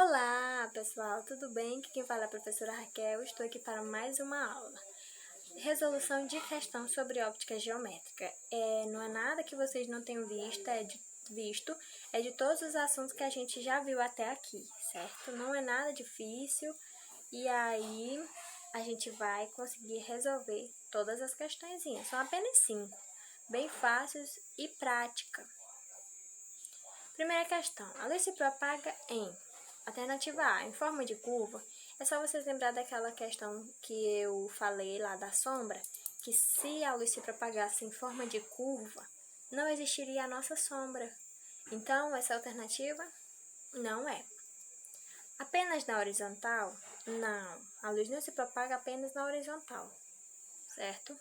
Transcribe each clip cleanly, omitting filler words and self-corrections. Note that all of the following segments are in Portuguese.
Olá, pessoal, tudo bem? Aqui quem fala é a professora Raquel. Estou aqui para mais uma aula. Resolução de questão sobre óptica geométrica. Não é nada que vocês não tenham visto, é de todos os assuntos que a gente já viu até aqui, certo? Não é nada difícil e aí a gente vai conseguir resolver todas as questõezinhas. São apenas 5, bem fáceis e prática. Primeira questão. A luz se propaga em alternativa A, em forma de curva. É só vocês lembrar daquela questão que eu falei lá da sombra, que se a luz se propagasse em forma de curva, não existiria a nossa sombra. Então, essa alternativa não é. Apenas na horizontal? Não. A luz não se propaga apenas na horizontal, certo?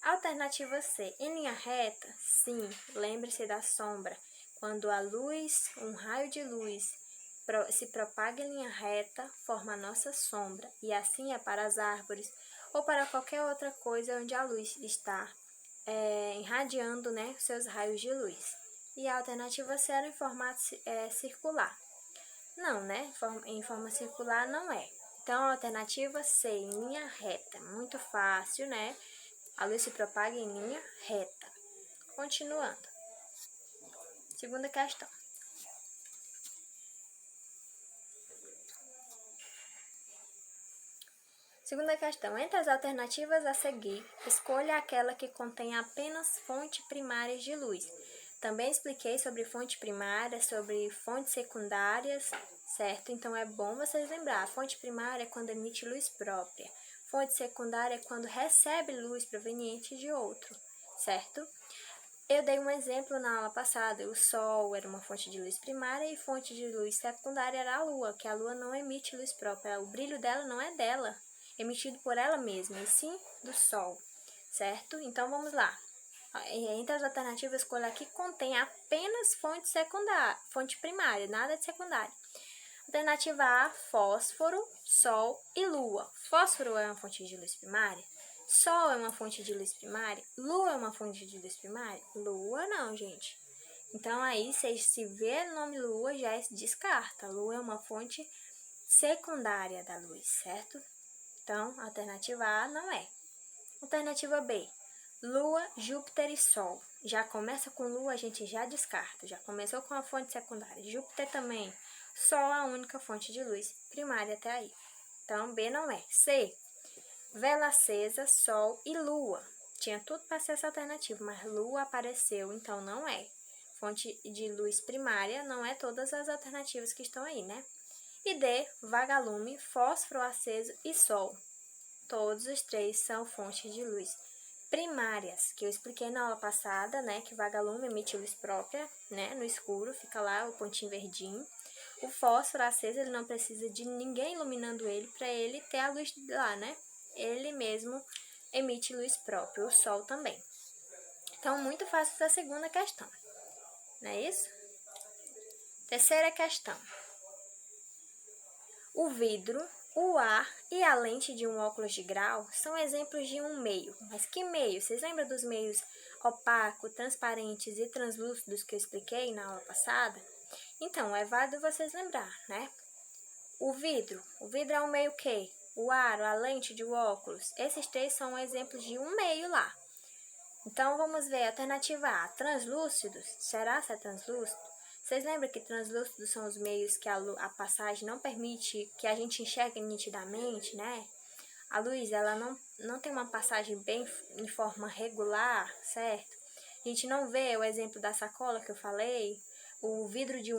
Alternativa C, em linha reta? Sim, lembre-se da sombra. Quando a luz, um raio de luz, se propaga em linha reta, forma a nossa sombra. E assim é para as árvores ou para qualquer outra coisa onde a luz está irradiando, seus raios de luz. E a alternativa C era em formato circular. Não, em forma circular não é. Então, a alternativa C, em linha reta. Muito fácil, A luz se propaga em linha reta. Continuando. Segunda questão. Segunda questão. Entre as alternativas a seguir, escolha aquela que contém apenas fontes primárias de luz. Também expliquei sobre fonte primária, sobre fontes secundárias, certo? Então, é bom vocês lembrar. A fonte primária é quando emite luz própria. Fonte secundária é quando recebe luz proveniente de outro, certo? Eu dei um exemplo na aula passada. O Sol era uma fonte de luz primária e fonte de luz secundária era a Lua, que a Lua não emite luz própria. O brilho dela não é dela, emitido por ela mesma, e sim do Sol, certo? Então, vamos lá. Entre as alternativas, escolha aqui que contém apenas fonte primária, nada de secundária. Alternativa A, fósforo, Sol e Lua. Fósforo é uma fonte de luz primária? Sol é uma fonte de luz primária? Lua é uma fonte de luz primária? Lua não, gente. Então, aí, se vê o nome Lua, já descarta. Lua é uma fonte secundária da luz, certo? Então, a alternativa A não é. Alternativa B, Lua, Júpiter e Sol. Já começa com Lua, a gente já descarta. Já começou com a fonte secundária. Júpiter também. Sol a única fonte de luz primária até aí. Então, B não é. C, vela acesa, Sol e Lua. Tinha tudo para ser essa alternativa, mas Lua apareceu, então não é. Fonte de luz primária não é todas as alternativas que estão aí, E D, vagalume, fósforo aceso e Sol. Todos os três são fontes de luz primárias, que eu expliquei na aula passada, que vagalume emite luz própria, no escuro, fica lá o pontinho verdinho. O fósforo aceso, ele não precisa de ninguém iluminando ele para ele ter a luz lá, Ele mesmo emite luz própria, o Sol também. Então, muito fácil essa segunda questão, não é isso? Terceira questão. O vidro, o ar e a lente de um óculos de grau são exemplos de um meio. Mas que meio? Vocês lembram dos meios opaco, transparentes e translúcidos que eu expliquei na aula passada? Então, é válido vocês lembrar, O vidro é um meio que? O ar, a lente de um óculos. Esses três são exemplos de um meio lá. Então, vamos ver a alternativa A, translúcidos. Será que é translúcido? Vocês lembram que translúcidos são os meios que a passagem não permite que a gente enxergue nitidamente, A luz, ela não tem uma passagem bem em forma regular, certo? A gente não vê o exemplo da sacola que eu falei. O vidro de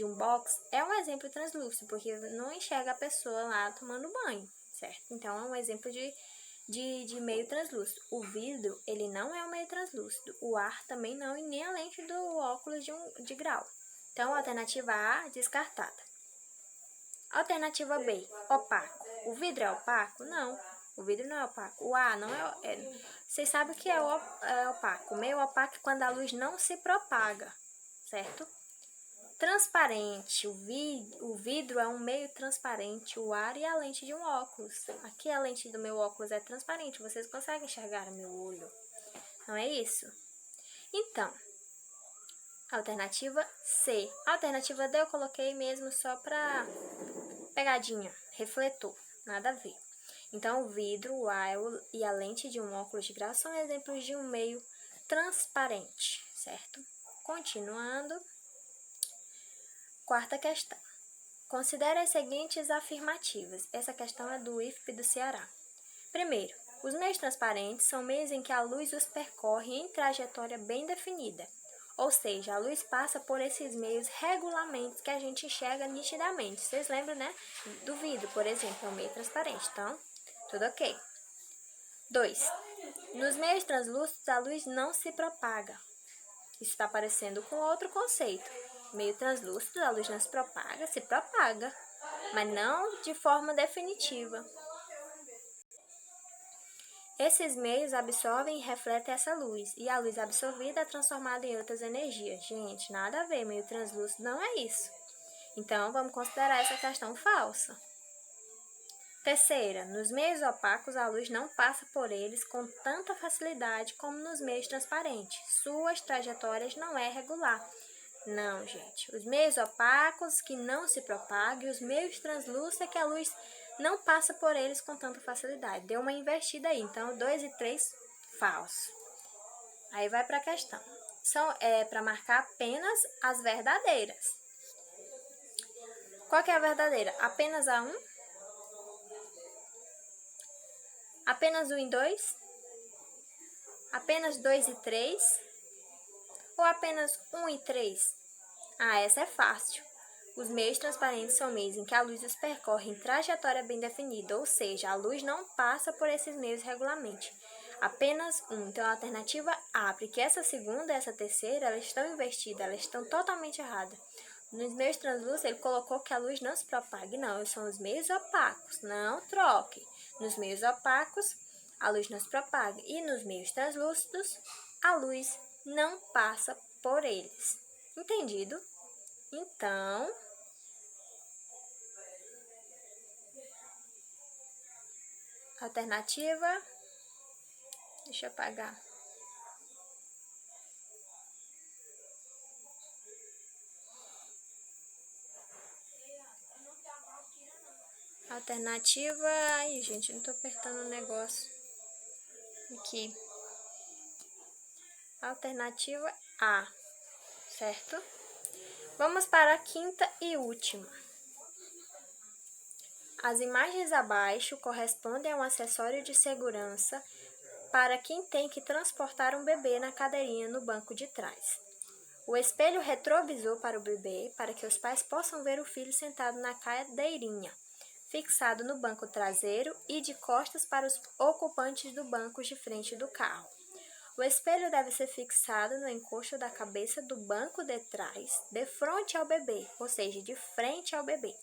um box é um exemplo translúcido, porque não enxerga a pessoa lá tomando banho, certo? Então, é um exemplo de meio translúcido. O vidro, ele não é um meio translúcido. O ar também não, e nem a lente do óculos de grau. Então, a alternativa A, descartada. Alternativa B, opaco. O vidro é opaco? Não, o vidro não é opaco. O ar não é... Vocês sabem o que é opaco. O meio opaco é quando a luz não se propaga, certo? Transparente. O vidro é um meio transparente, o ar e a lente de um óculos. Aqui a lente do meu óculos é transparente, vocês conseguem enxergar o meu olho. Não é isso? Então, Alternativa C. Alternativa D eu coloquei mesmo só para pegadinha, refletor, nada a ver. Então, o vidro, o ar e a lente de um óculos de grau são exemplos de um meio transparente, certo? Continuando. Quarta questão. Considere as seguintes afirmativas. Essa questão é do IFP do Ceará. Primeiro, os meios transparentes são meios em que a luz os percorre em trajetória bem definida. Ou seja, a luz passa por esses meios regulamentos que a gente enxerga nitidamente. Vocês lembram, né? Do vidro, por exemplo, é um meio transparente. Então, tudo ok. 2. Nos meios translúcidos, a luz não se propaga. Isso está parecendo com outro conceito. Meio translúcido, a luz não se propaga, mas não de forma definitiva. Esses meios absorvem e refletem essa luz, e a luz absorvida é transformada em outras energias. Gente, nada a ver, meio translúcido não é isso. Então, vamos considerar essa questão falsa. Terceira, nos meios opacos, a luz não passa por eles com tanta facilidade como nos meios transparentes. Suas trajetórias não é regular. Não, gente. Os meios opacos que não se propagam e os meios translúcidos é que a luz não passa por eles com tanta facilidade. Deu uma invertida aí. Então, 2 e 3, falso. Aí vai para a questão. São para marcar apenas as verdadeiras. Qual que é a verdadeira? Apenas a 1? Apenas 1 e 2? Apenas 2 e 3? Ou apenas 1 e 3? Ah, essa é fácil. Os meios transparentes são meios em que a luz os percorre em trajetória bem definida, ou seja, a luz não passa por esses meios regularmente. Apenas um. Então, a alternativa A, porque essa segunda e essa terceira, elas estão invertidas, elas estão totalmente erradas. Nos meios translúcidos, ele colocou que a luz não se propague. Não, são os meios opacos. Não troque. Nos meios opacos, a luz não se propaga. E nos meios translúcidos, a luz não passa por eles. Entendido? Então, alternativa, deixa eu apagar. Alternativa, ai gente, não tô apertando o negócio aqui. Alternativa A, certo? Vamos para a quinta e última. As imagens abaixo correspondem a um acessório de segurança para quem tem que transportar um bebê na cadeirinha no banco de trás. O espelho retrovisor para o bebê, para que os pais possam ver o filho sentado na cadeirinha, fixado no banco traseiro e de costas para os ocupantes do banco de frente do carro. O espelho deve ser fixado no encosto da cabeça do banco de trás, de frente ao bebê, ou seja, de frente ao bebê.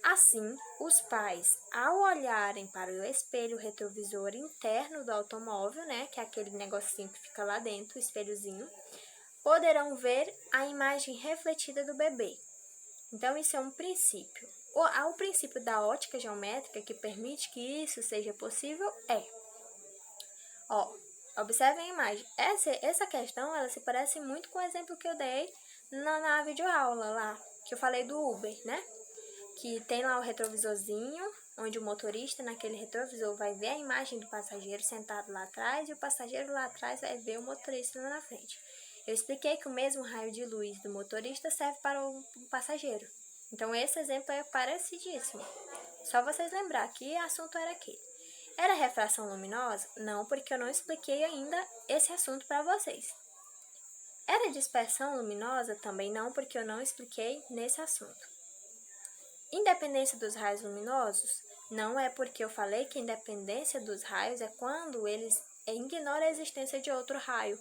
Assim, os pais, ao olharem para o espelho retrovisor interno do automóvel, né, que é aquele negocinho que fica lá dentro, o espelhozinho, poderão ver a imagem refletida do bebê. Então, isso é um princípio. O princípio da ótica geométrica que permite que isso seja possível é... observem a imagem. Essa questão, ela se parece muito com o exemplo que eu dei na videoaula lá, que eu falei do Uber, né? Que tem lá o retrovisorzinho, onde o motorista naquele retrovisor vai ver a imagem do passageiro sentado lá atrás e o passageiro lá atrás vai ver o motorista lá na frente. Eu expliquei que o mesmo raio de luz do motorista serve para o passageiro. Então, esse exemplo é parecidíssimo. Só vocês lembrar que o assunto era aquele. Era refração luminosa? Não, porque eu não expliquei ainda esse assunto para vocês. Era dispersão luminosa? Também não, porque eu não expliquei nesse assunto. Independência dos raios luminosos? Não é porque eu falei que independência dos raios é quando eles ignoram a existência de outro raio.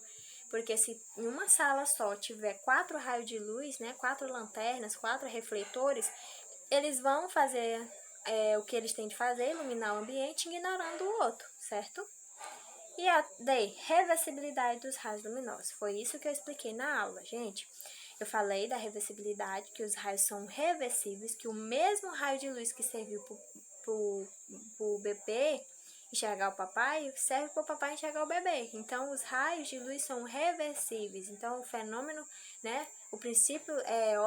Porque se em uma sala só tiver 4 raios de luz, né, 4 lanternas, 4 refletores, eles vão fazer o que eles têm de fazer, iluminar o ambiente, ignorando o outro, certo? E a D, reversibilidade dos raios luminosos. Foi isso que eu expliquei na aula, gente. Eu falei da reversibilidade, que os raios são reversíveis, que o mesmo raio de luz que serviu para o bebê, enxergar o papai, serve para o papai enxergar o bebê. Então, os raios de luz são reversíveis. Então, o fenômeno, né, o princípio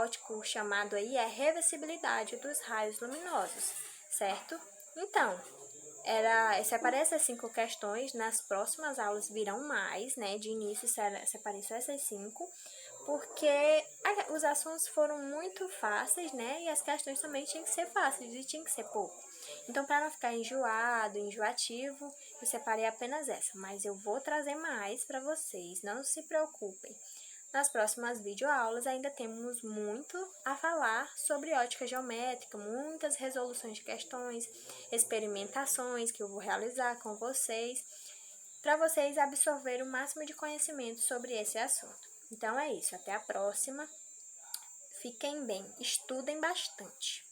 óptico chamado aí é reversibilidade dos raios luminosos, certo? Então, separei essas 5 questões, nas próximas aulas virão mais, né? De início separei só essas 5, porque os assuntos foram muito fáceis, né? E as questões também tinham que ser fáceis e tinham que ser pouco. Então, para não ficar enjoado, enjoativo, eu separei apenas essa, mas eu vou trazer mais para vocês, não se preocupem. Nas próximas videoaulas ainda temos muito a falar sobre ótica geométrica, muitas resoluções de questões, experimentações que eu vou realizar com vocês, para vocês absorverem o máximo de conhecimento sobre esse assunto. Então é isso, até a próxima. Fiquem bem, estudem bastante.